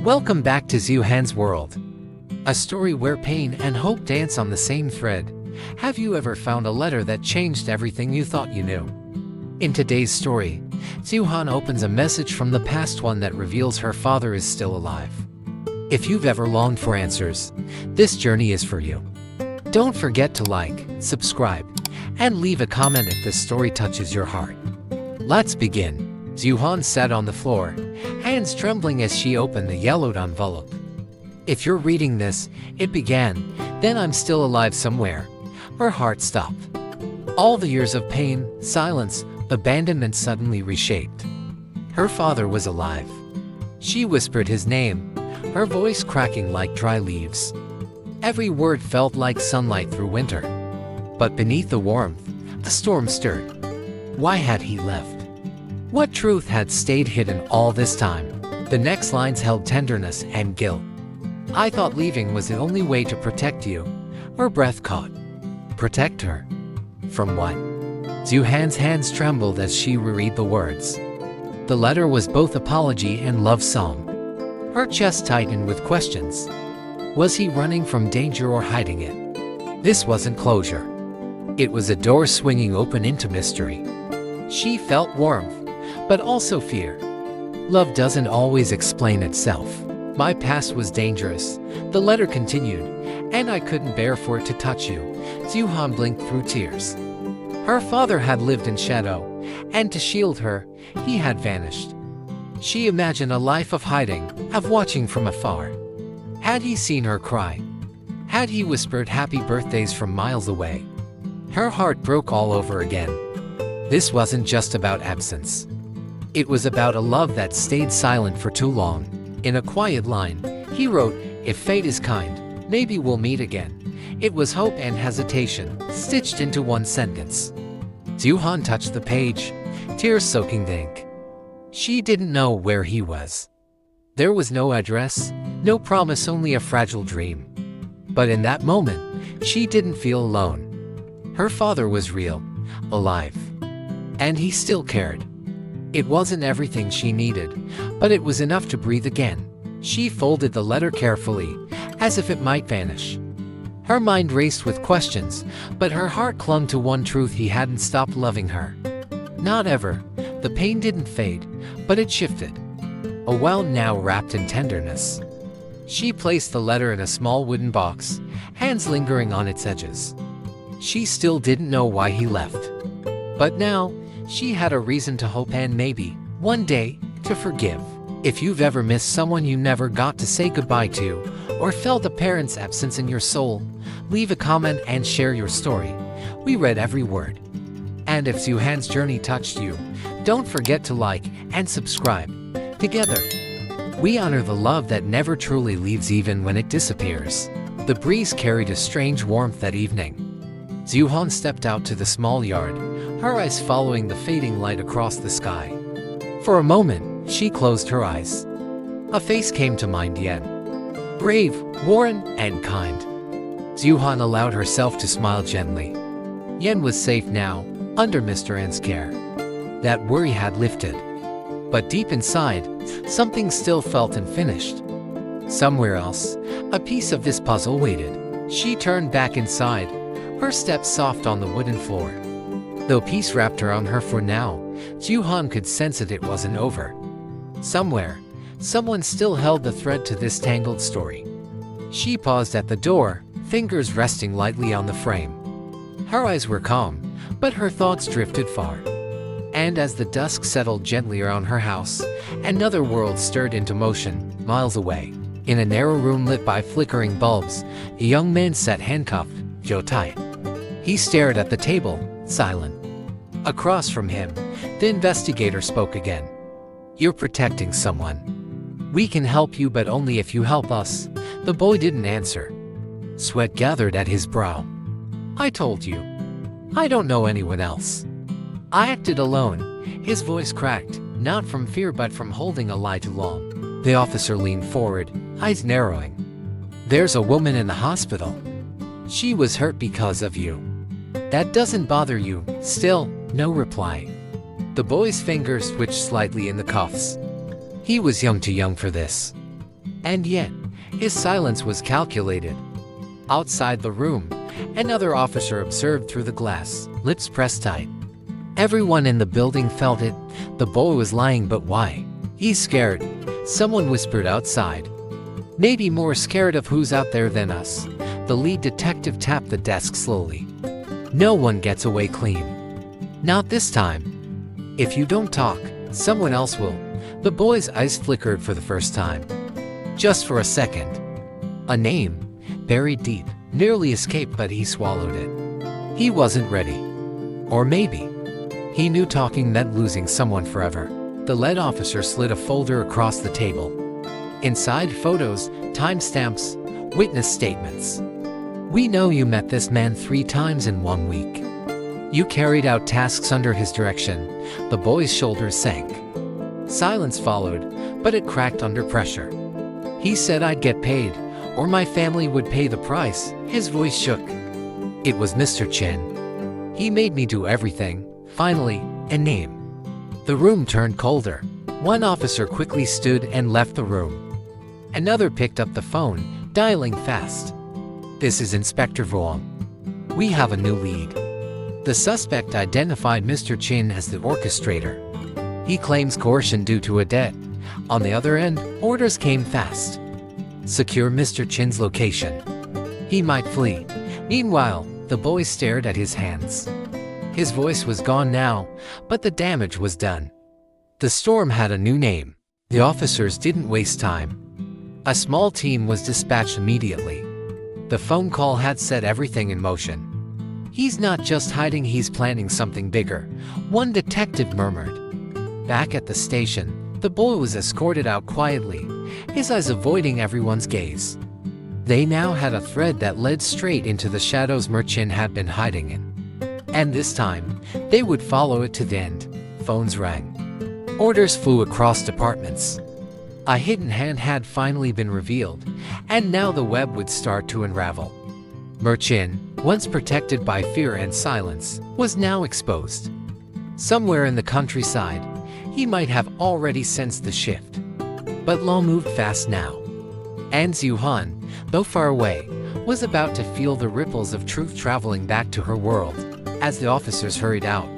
Welcome back to Dieu Han's world. A story where pain and hope dance on the same thread. Have you ever found a letter that changed everything you thought you knew? In today's story, Dieu Han opens a message from the past, one that reveals her father is still alive. If you've ever longed for answers, this journey is for you. Don't forget to like, subscribe, and leave a comment if this story touches your heart. Let's begin. Dieu Han sat on the floor, hands trembling as she opened the yellowed envelope. If you're reading this, it began, "Then I'm still alive somewhere." Her heart stopped. All the years of pain, silence, abandonment suddenly reshaped. Her father was alive. She whispered his name, her voice cracking like dry leaves. Every word felt like sunlight through winter. But beneath the warmth, a storm stirred. Why had he left? What truth had stayed hidden all this time? The next lines held tenderness and guilt. "I thought leaving was the only way to protect you." Her breath caught. Protect her? From what? Dieu Han's hands trembled as she reread the words. The letter was both apology and love song. Her chest tightened with questions. Was he running from danger or hiding it? This wasn't closure. It was a door swinging open into mystery. She felt warmth, but also fear. Love doesn't always explain itself. "My past was dangerous," the letter continued, "and I couldn't bear for it to touch you." Dieu Han blinked through tears. Her father had lived in shadow, and to shield her, he had vanished. She imagined a life of hiding, of watching from afar. Had he seen her cry? Had he whispered happy birthdays from miles away? Her heart broke all over again. This wasn't just about absence. It was about a love that stayed silent for too long. In a quiet line, he wrote, "If fate is kind, maybe we'll meet again." It was hope and hesitation, stitched into one sentence. Dieu Han touched the page, tears soaking the ink. She didn't know where he was. There was no address, no promise, only a fragile dream. But in that moment, she didn't feel alone. Her father was real, alive. And he still cared. It wasn't everything she needed, but it was enough to breathe again. She folded the letter carefully, as if it might vanish. Her mind raced with questions, but her heart clung to one truth: he hadn't stopped loving her. Not ever. The pain didn't fade, but it shifted. A wound now wrapped in tenderness. She placed the letter in a small wooden box, hands lingering on its edges. She still didn't know why he left. But now, she had a reason to hope and maybe, one day, to forgive. If you've ever missed someone you never got to say goodbye to, or felt a parent's absence in your soul, leave a comment and share your story. We read every word. And if Dieu Han's journey touched you, don't forget to like and subscribe. Together, we honor the love that never truly leaves even when it disappears. The breeze carried a strange warmth that evening. Dieu Han stepped out to the small yard, her eyes following the fading light across the sky. For a moment, she closed her eyes. A face came to mind: Yen. Brave, worn, and kind. Dieu Han allowed herself to smile gently. Yen was safe now, under Mr. N's care. That worry had lifted. But deep inside, something still felt unfinished. Somewhere else, a piece of this puzzle waited. She turned back inside, her steps soft on the wooden floor. Though peace wrapped around her for now, Dieu Han could sense it wasn't over. Somewhere, someone still held the thread to this tangled story. She paused at the door, fingers resting lightly on the frame. Her eyes were calm, but her thoughts drifted far. And as the dusk settled gently around her house, another world stirred into motion, miles away. In a narrow room lit by flickering bulbs, a young man sat handcuffed, tight. He stared at the table, silent. Across from him, the investigator spoke again. "You're protecting someone. We can help you, but only if you help us." The boy didn't answer. Sweat gathered at his brow. "I told you. I don't know anyone else. I acted alone." His voice cracked, not from fear but from holding a lie too long. The officer leaned forward, eyes narrowing. "There's a woman in the hospital. She was hurt because of you. That doesn't bother you." Still, no reply. The boy's fingers twitched slightly in the cuffs. He was too young for this. And yet, his silence was calculated. Outside the room, another officer observed through the glass, lips pressed tight. Everyone in the building felt it. The boy was lying, but why? He's scared, someone whispered outside. Maybe more scared of who's out there than us. The lead detective tapped the desk slowly. No one gets away clean. Not this time. If you don't talk, someone else will. The boy's eyes flickered for the first time. Just for a second. A name, buried deep, nearly escaped, but he swallowed it. He wasn't ready. Or maybe he knew talking meant losing someone forever. The lead officer slid a folder across the table. Inside, photos, timestamps, witness statements. We know you met this man 3 times in 1 week. You carried out tasks under his direction. The boy's shoulders sank. Silence followed, but it cracked under pressure. He said I'd get paid, or my family would pay the price. His voice shook. It was Mr. Chin. He made me do everything. Finally, a name. The room turned colder. One officer quickly stood and left the room. Another picked up the phone, dialing fast. This is Inspector Vuong. We have a new lead. The suspect identified Mr. Chin as the orchestrator. He claims coercion due to a debt. On the other end, orders came fast. Secure Mr. Chin's location. He might flee. Meanwhile, the boy stared at his hands. His voice was gone now, but the damage was done. The storm had a new name. The officers didn't waste time. A small team was dispatched immediately. The phone call had set everything in motion. He's not just hiding, he's planning something bigger, one detective murmured. Back at the station, the boy was escorted out quietly, his eyes avoiding everyone's gaze. They now had a thread that led straight into the shadows Merchin had been hiding in. And this time, they would follow it to the end. Phones rang. Orders flew across departments. A hidden hand had finally been revealed, and now the web would start to unravel. Merchin, once protected by fear and silence, was now exposed. Somewhere in the countryside, he might have already sensed the shift. But law moved fast now. And Dieu Han, though far away, was about to feel the ripples of truth traveling back to her world. As the officers hurried out,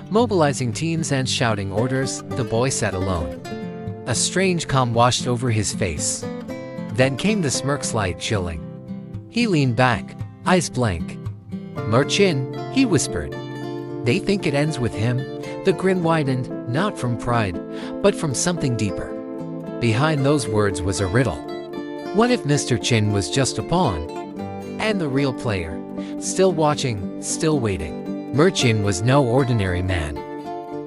mobilizing teams and shouting orders, the boy sat alone. A strange calm washed over his face. Then came the smirk, slight chilling. He leaned back, eyes blank. Merchin, he whispered. They think it ends with him. The grin widened, not from pride, but from something deeper. Behind those words was a riddle. What if Mr. Chin was just a pawn? And the real player, still watching, still waiting. Merchin was no ordinary man.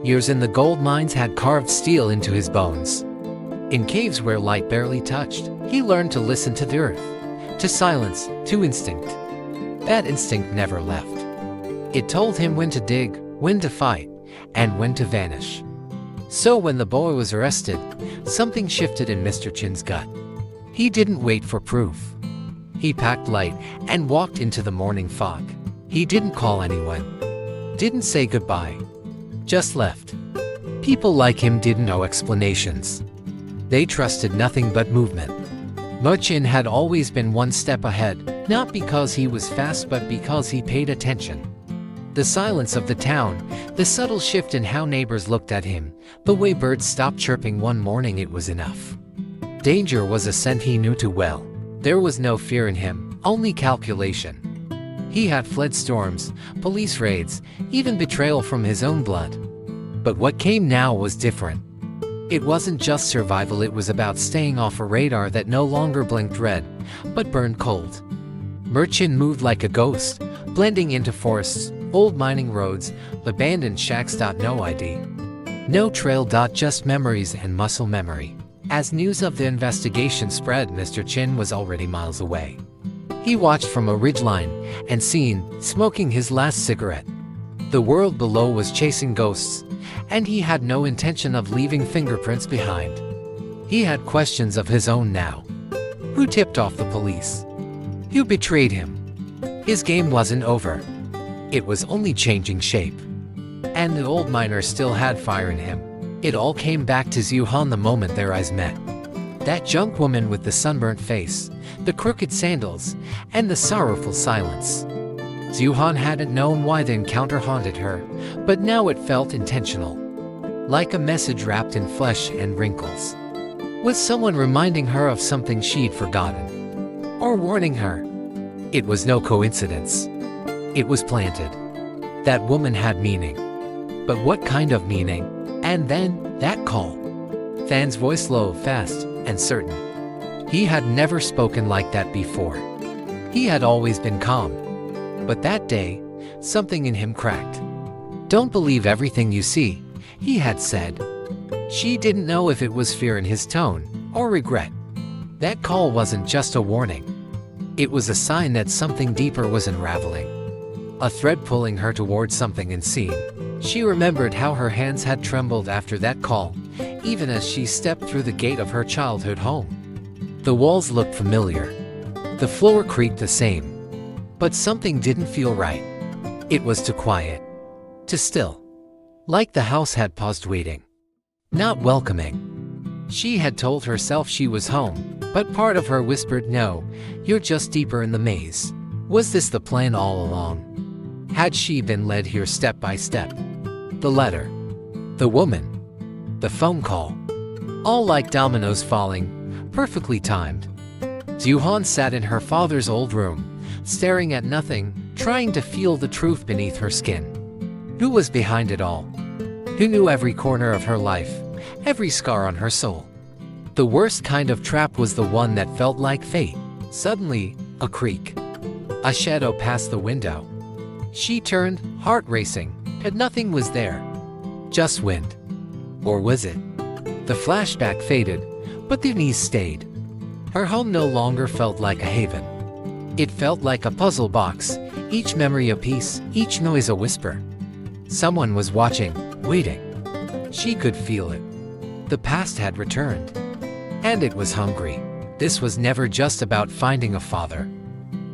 Years in the gold mines had carved steel into his bones. In caves where light barely touched, he learned to listen to the earth, to silence, to instinct. That instinct never left. It told him when to dig, when to fight, and when to vanish. So when the boy was arrested, something shifted in Mr. Chin's gut. He didn't wait for proof. He packed light and walked into the morning fog. He didn't call anyone. Didn't say goodbye. Just left. People like him didn't know explanations. They trusted nothing but movement. Merchin had always been one step ahead, not because he was fast but because he paid attention. The silence of the town, the subtle shift in how neighbors looked at him, the way birds stopped chirping one morning, it was enough. Danger was a scent he knew too well. There was no fear in him, only calculation. He had fled storms, police raids, even betrayal from his own blood. But what came now was different. It wasn't just survival, it was about staying off a radar that no longer blinked red, but burned cold. Merchin moved like a ghost, blending into forests, old mining roads, abandoned shacks. No ID. No trail. Just memories and muscle memory. As news of the investigation spread, Mr. Chin was already miles away. He watched from a ridgeline and seen, smoking his last cigarette. The world below was chasing ghosts, and he had no intention of leaving fingerprints behind. He had questions of his own now. Who tipped off the police? Who betrayed him? His game wasn't over. It was only changing shape. And the old miner still had fire in him. It all came back to Dieu Han the moment their eyes met. That junk woman with the sunburnt face, the crooked sandals, and the sorrowful silence. Dieu Han hadn't known why the encounter haunted her, but now it felt intentional. Like a message wrapped in flesh and wrinkles. Was someone reminding her of something she'd forgotten? Or warning her? It was no coincidence. It was planted. That woman had meaning. But what kind of meaning? And then, that call. Fan's voice low, fast, and certain. He had never spoken like that before. He had always been calm. But that day, something in him cracked. Don't believe everything you see, he had said. She didn't know if it was fear in his tone, or regret. That call wasn't just a warning. It was a sign that something deeper was unraveling. A thread pulling her towards something unseen. She remembered how her hands had trembled after that call, even as she stepped through the gate of her childhood home. The walls looked familiar. The floor creaked the same. But something didn't feel right. It was too quiet. Too still. Like the house had paused waiting. Not welcoming. She had told herself she was home, but part of her whispered, no, you're just deeper in the maze. Was this the plan all along? Had she been led here step by step? The letter. The woman. The phone call. All like dominoes falling, perfectly timed. Dieu Han sat in her father's old room, staring at nothing, trying to feel the truth beneath her skin. Who was behind it all? Who knew every corner of her life, every scar on her soul? The worst kind of trap was the one that felt like fate. Suddenly, a creak. A shadow passed the window. She turned, heart racing, but nothing was there. Just wind. Or was it? The flashback faded, but the unease stayed. Her home no longer felt like a haven. It felt like a puzzle box, each memory a piece, each noise a whisper. Someone was watching, waiting. She could feel it. The past had returned. And it was hungry. This was never just about finding a father.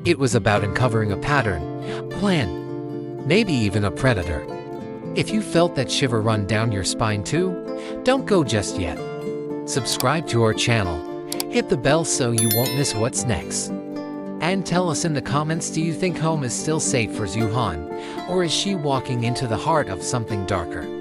It was about uncovering a pattern, a plan, maybe even a predator. If you felt that shiver run down your spine too, don't go just yet. Subscribe to our channel, hit the bell so you won't miss what's next. And tell us in the comments, do you think home is still safe for Dieu Han, or is she walking into the heart of something darker?